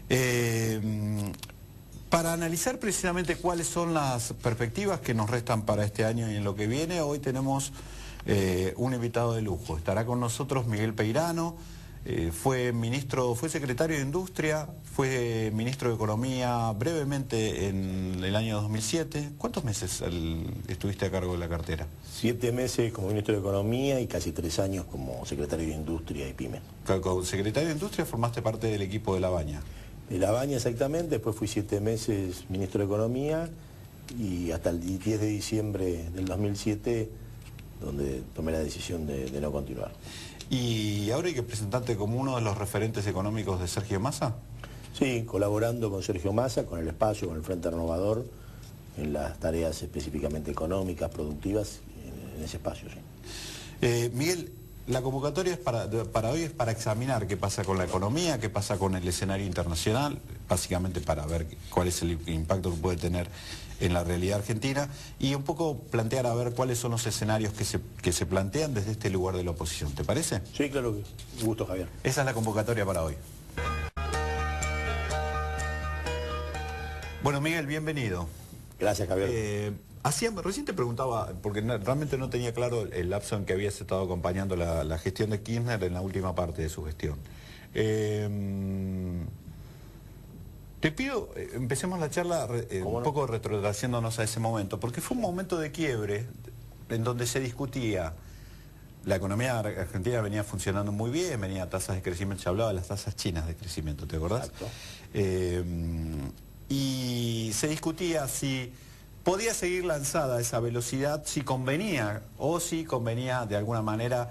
Eh, para analizar precisamente cuáles son las perspectivas que nos restan para este año y en lo que viene, hoy tenemos un invitado de lujo. Estará con nosotros Miguel Peirano, fue secretario de Industria, fue ministro de Economía brevemente en el año 2007. ¿Cuántos meses estuviste a cargo de la cartera? 7 meses como ministro de Economía y casi 3 años como secretario de Industria y Pyme. Como secretario de Industria formaste parte del equipo de La Baña. De La Baña exactamente, después fui 7 meses ministro de Economía y hasta el 10 de diciembre del 2007 donde tomé la decisión de no continuar. ¿Y ahora hay que presentarte como uno de los referentes económicos de Sergio Massa? Sí, colaborando con Sergio Massa, con el espacio, con el Frente Renovador, en las tareas específicamente económicas, productivas, en ese espacio, sí. Miguel, la convocatoria es para hoy es para examinar qué pasa con la economía, qué pasa con el escenario internacional, básicamente para ver cuál es el impacto que puede tener en la realidad argentina y un poco plantear a ver cuáles son los escenarios que se plantean desde este lugar de la oposición. ¿Te parece? Sí, claro que un gusto, Javier. Esa es la convocatoria para hoy. Bueno, Miguel, bienvenido. Gracias, Javier. Recién te preguntaba, porque realmente no tenía claro el lapso en que habías estado acompañando la gestión de Kirchner en la última parte de su gestión. Te pido, empecemos la charla un poco retrotrayéndonos a ese momento, porque fue un momento de quiebre en donde se discutía, la economía argentina venía funcionando muy bien, venía a tasas de crecimiento, se hablaba de las tasas chinas de crecimiento, ¿te acordás? Exacto. Y se discutía si podía seguir lanzada esa velocidad, si convenía de alguna manera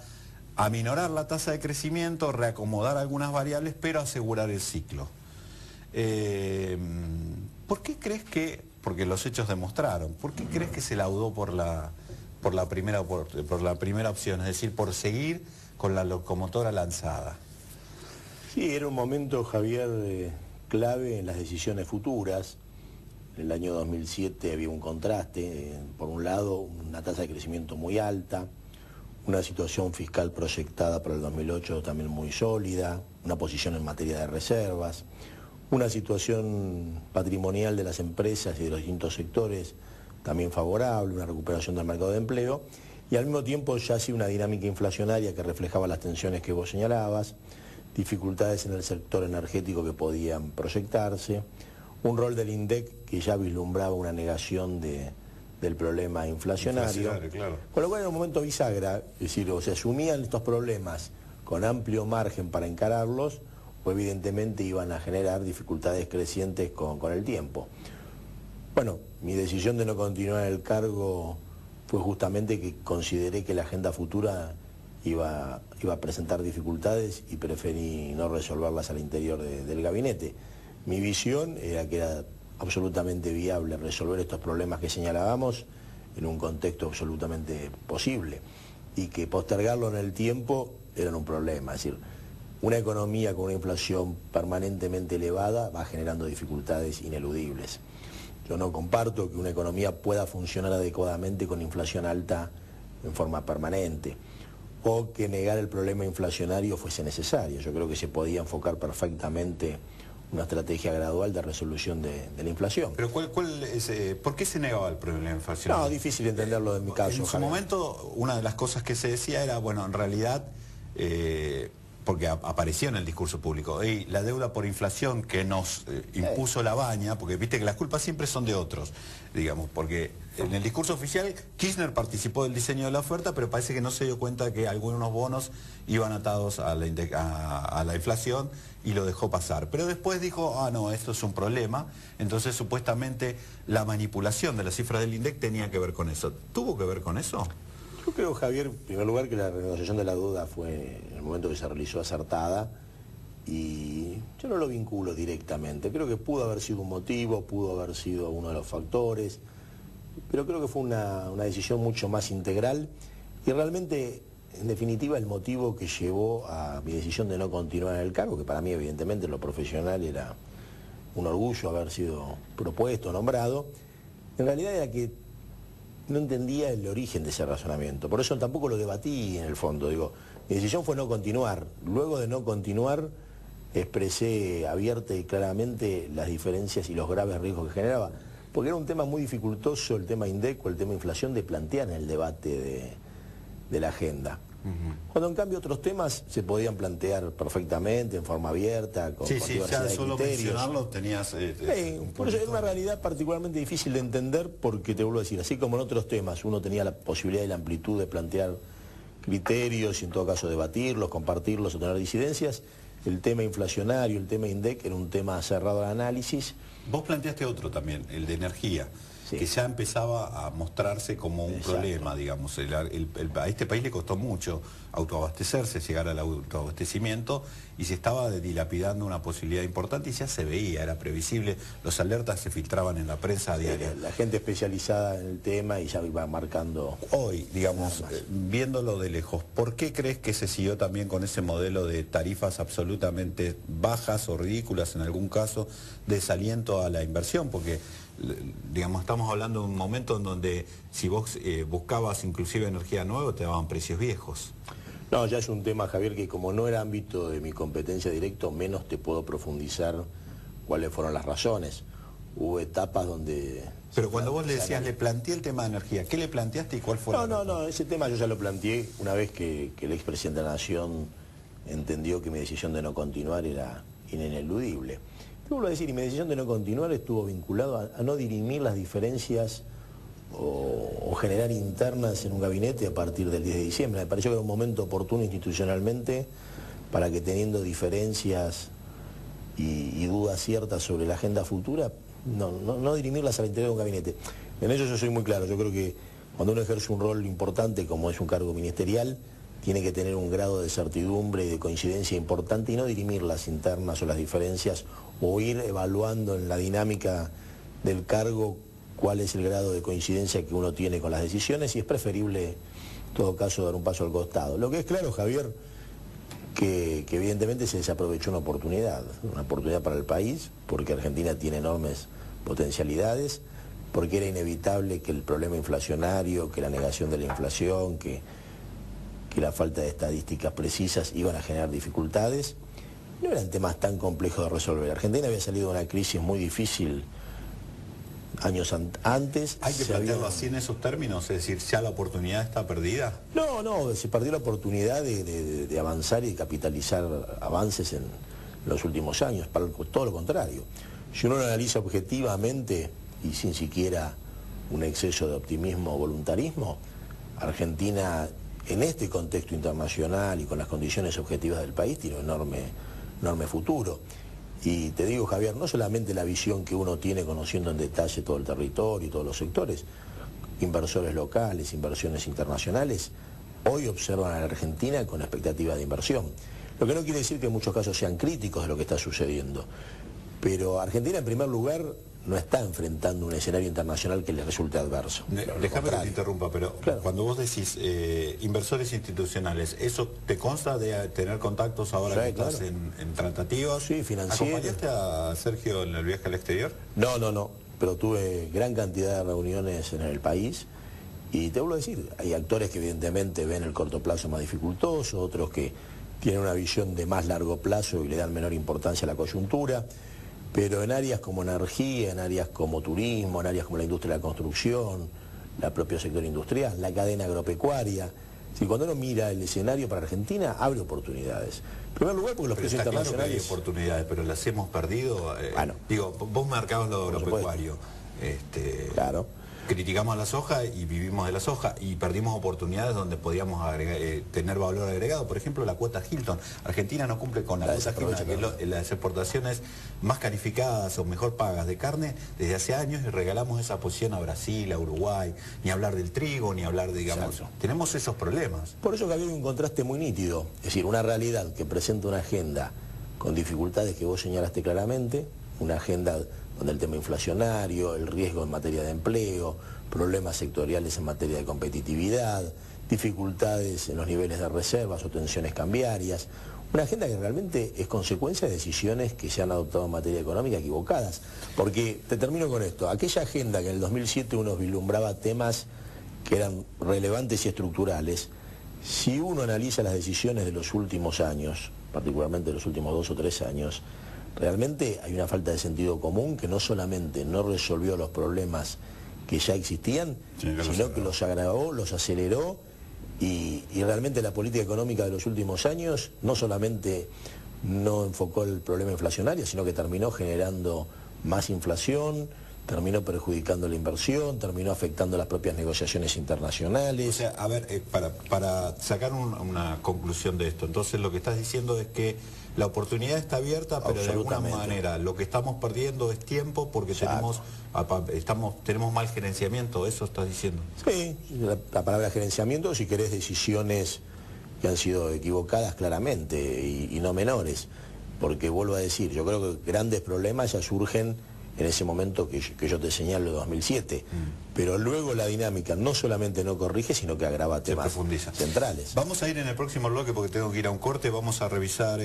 aminorar la tasa de crecimiento, reacomodar algunas variables, pero asegurar el ciclo. ¿Por qué crees porque los hechos demostraron, por qué crees que se laudó por la primera opción, es decir, por seguir con la locomotora lanzada? Sí, era un momento, Javier, clave en las decisiones futuras. En el año 2007 había un contraste, por un lado una tasa de crecimiento muy alta, una situación fiscal proyectada para el 2008 también muy sólida, una posición en materia de reservas, una situación patrimonial de las empresas y de los distintos sectores también favorable, una recuperación del mercado de empleo y al mismo tiempo ya sí una dinámica inflacionaria que reflejaba las tensiones que vos señalabas, dificultades en el sector energético que podían proyectarse, un rol del INDEC que ya vislumbraba una negación del problema inflacionario, claro. Con lo cual era un momento bisagra, es decir, o se asumían estos problemas con amplio margen para encararlos, o evidentemente iban a generar dificultades crecientes con el tiempo. Bueno, mi decisión de no continuar el cargo fue justamente que consideré que la agenda futura iba a presentar dificultades y preferí no resolverlas al interior del gabinete. Mi visión era que era absolutamente viable resolver estos problemas que señalábamos en un contexto absolutamente posible y que postergarlo en el tiempo era un problema. Es decir, una economía con una inflación permanentemente elevada va generando dificultades ineludibles. Yo no comparto que una economía pueda funcionar adecuadamente con inflación alta en forma permanente o que negar el problema inflacionario fuese necesario. Yo creo que se podía enfocar perfectamente una estrategia gradual de resolución de la inflación. Pero ¿por qué se negaba el problema inflacionario? No, difícil entenderlo en mi caso. En su momento, una de las cosas que se decía era, bueno, en realidad, porque apareció en el discurso público, la deuda por inflación que nos impuso La Baña, porque viste que las culpas siempre son de otros, digamos, porque en el discurso oficial Kirchner participó del diseño de la oferta, pero parece que no se dio cuenta que algunos bonos iban atados a la inflación y lo dejó pasar. Pero después dijo, no, esto es un problema, entonces supuestamente la manipulación de las cifras del INDEC tenía que ver con eso. ¿Tuvo que ver con eso? Yo creo, Javier, en primer lugar que la renegociación de la deuda fue en el momento que se realizó acertada y yo no lo vinculo directamente. Creo que pudo haber sido un motivo, pudo haber sido uno de los factores, pero creo que fue una decisión mucho más integral y realmente, en definitiva, el motivo que llevó a mi decisión de no continuar en el cargo, que para mí evidentemente en lo profesional era un orgullo haber sido propuesto, nombrado, en realidad era que no entendía el origen de ese razonamiento. Por eso tampoco lo debatí en el fondo. Digo, mi decisión fue no continuar. Luego de no continuar, expresé abierta y claramente las diferencias y los graves riesgos que generaba, porque era un tema muy dificultoso, el tema INDEC o el tema inflación, de plantear en el debate de la agenda. Cuando en cambio otros temas se podían plantear perfectamente, en forma abierta, con diversidad ya de solo criterios. mencionarlo tenías... Por eso es una realidad particularmente difícil de entender, porque te vuelvo a decir, así como en otros temas uno tenía la posibilidad y la amplitud de plantear criterios y en todo caso debatirlos, compartirlos o tener disidencias, el tema inflacionario, el tema INDEC era un tema cerrado al análisis. Vos planteaste otro también, el de energía. Sí. Que ya empezaba a mostrarse como un problema, digamos. A este país le costó mucho autoabastecerse, llegar al autoabastecimiento, y se estaba dilapidando una posibilidad importante y ya se veía, era previsible, los alertas se filtraban en la prensa a diario. La gente especializada en el tema y ya iba marcando... Hoy, digamos, viéndolo de lejos, ¿por qué crees que se siguió también con ese modelo de tarifas absolutamente bajas o ridículas en algún caso, desaliento a la inversión? Porque... digamos, estamos hablando de un momento en donde si vos buscabas inclusive energía nueva te daban precios viejos. No, ya es un tema, Javier, que como no era ámbito de mi competencia directo, menos te puedo profundizar cuáles fueron las razones. Hubo etapas donde... Pero cuando vos le decías, le planteé el tema de energía, ¿qué le planteaste y cuál fue la respuesta? No, ese tema yo ya lo planteé una vez que el expresidente de la Nación entendió que mi decisión de no continuar era ineludible. Te vuelvo a decir, y mi decisión de no continuar estuvo vinculado a no dirimir las diferencias o generar internas en un gabinete a partir del 10 de diciembre. Me pareció que era un momento oportuno institucionalmente para que, teniendo diferencias y dudas ciertas sobre la agenda futura, no dirimirlas al interior de un gabinete. En eso yo soy muy claro. Yo creo que cuando uno ejerce un rol importante como es un cargo ministerial, tiene que tener un grado de certidumbre y de coincidencia importante y no dirimir las internas o las diferencias o ir evaluando en la dinámica del cargo cuál es el grado de coincidencia que uno tiene con las decisiones, y es preferible en todo caso dar un paso al costado. Lo que es claro, Javier, que evidentemente se desaprovechó una oportunidad para el país, porque Argentina tiene enormes potencialidades, porque era inevitable que el problema inflacionario, que la negación de la inflación, que la falta de estadísticas precisas iban a generar dificultades. No eran temas tan complejos de resolver. Argentina había salido de una crisis muy difícil años antes. ¿Hay que plantearlo así en esos términos? Es decir, ¿ya la oportunidad está perdida? No, se perdió la oportunidad de avanzar y de capitalizar avances en los últimos años, para todo lo contrario. Si uno lo analiza objetivamente y sin siquiera un exceso de optimismo o voluntarismo, Argentina, en este contexto internacional y con las condiciones objetivas del país, tiene un enorme futuro. Y te digo, Javier, no solamente la visión que uno tiene conociendo en detalle todo el territorio y todos los sectores, inversores locales, inversiones internacionales, hoy observan a la Argentina con expectativa de inversión. Lo que no quiere decir que en muchos casos sean críticos de lo que está sucediendo. Pero Argentina, en primer lugar, no está enfrentando un escenario internacional que le resulte adverso. Déjame que te interrumpa, pero claro, cuando vos decís inversores institucionales, ¿eso te consta de tener contactos ahora que estás en tratativas? Sí, financieros. ¿Acompañaste a Sergio en el viaje al exterior? No, pero tuve gran cantidad de reuniones en el país y te vuelvo a decir, hay actores que evidentemente ven el corto plazo más dificultoso, otros que tienen una visión de más largo plazo y le dan menor importancia a la coyuntura. Pero en áreas como energía, en áreas como turismo, en áreas como la industria de la construcción, el propio sector industrial, la cadena agropecuaria, si cuando uno mira el escenario para Argentina, abre oportunidades. En primer lugar, porque los precios internacionales... Claro que hay oportunidades, pero las hemos perdido. Bueno, digo, vos marcabas lo agropecuario. Claro. Criticamos a la soja y vivimos de la soja y perdimos oportunidades donde podíamos tener valor agregado. Por ejemplo, la cuota Hilton. Argentina no cumple con la cuota Hilton, que es las exportaciones más calificadas o mejor pagas de carne desde hace años, y regalamos esa posición a Brasil, a Uruguay. Ni hablar del trigo, ni hablar de, digamos, tenemos esos problemas. Por eso que había un contraste muy nítido. Es decir, una realidad que presenta una agenda con dificultades que vos señalaste claramente, una agenda donde el tema inflacionario, el riesgo en materia de empleo, problemas sectoriales en materia de competitividad, dificultades en los niveles de reservas o tensiones cambiarias, una agenda que realmente es consecuencia de decisiones que se han adoptado en materia económica equivocadas. Porque, te termino con esto, aquella agenda que en el 2007 uno vislumbraba temas que eran relevantes y estructurales, si uno analiza las decisiones de los últimos años, particularmente en los últimos 2 o 3 años, realmente hay una falta de sentido común que no solamente no resolvió los problemas que ya existían, sino que los agravó, los aceleró, y realmente la política económica de los últimos años no solamente no enfocó el problema inflacionario, sino que terminó generando más inflación, terminó perjudicando la inversión, terminó afectando las propias negociaciones internacionales. O sea, a ver, para sacar una conclusión de esto, entonces lo que estás diciendo es que la oportunidad está abierta, pero de alguna manera lo que estamos perdiendo es tiempo porque tenemos mal gerenciamiento, ¿eso estás diciendo? Sí, la palabra gerenciamiento, si querés, decisiones que han sido equivocadas claramente y no menores, porque vuelvo a decir, yo creo que grandes problemas ya surgen en ese momento que yo te señalo, de 2007. Pero luego la dinámica no solamente no corrige, sino que agrava temas centrales. Vamos a ir en el próximo bloque porque tengo que ir a un corte, vamos a revisar...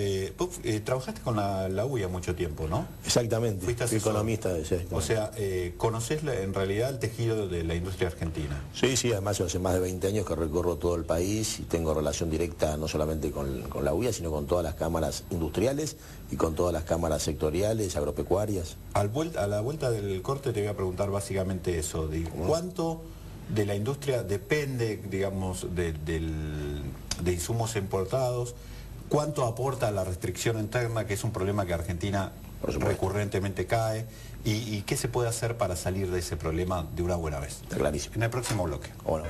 trabajaste con la UIA mucho tiempo, ¿no? Exactamente, fui economista. O sea, ¿conocés en realidad el tejido de la industria argentina? Sí, sí, además hace más de 20 años que recorro todo el país y tengo relación directa no solamente con la UIA, sino con todas las cámaras industriales y con todas las cámaras sectoriales, agropecuarias. A la vuelta del corte te voy a preguntar básicamente eso, ¿cuánto de la industria depende, digamos, de insumos importados? ¿Cuánto aporta la restricción interna, que es un problema que Argentina recurrentemente cae? ¿Y qué se puede hacer para salir de ese problema de una buena vez? Está clarísimo. En el próximo bloque. Bueno.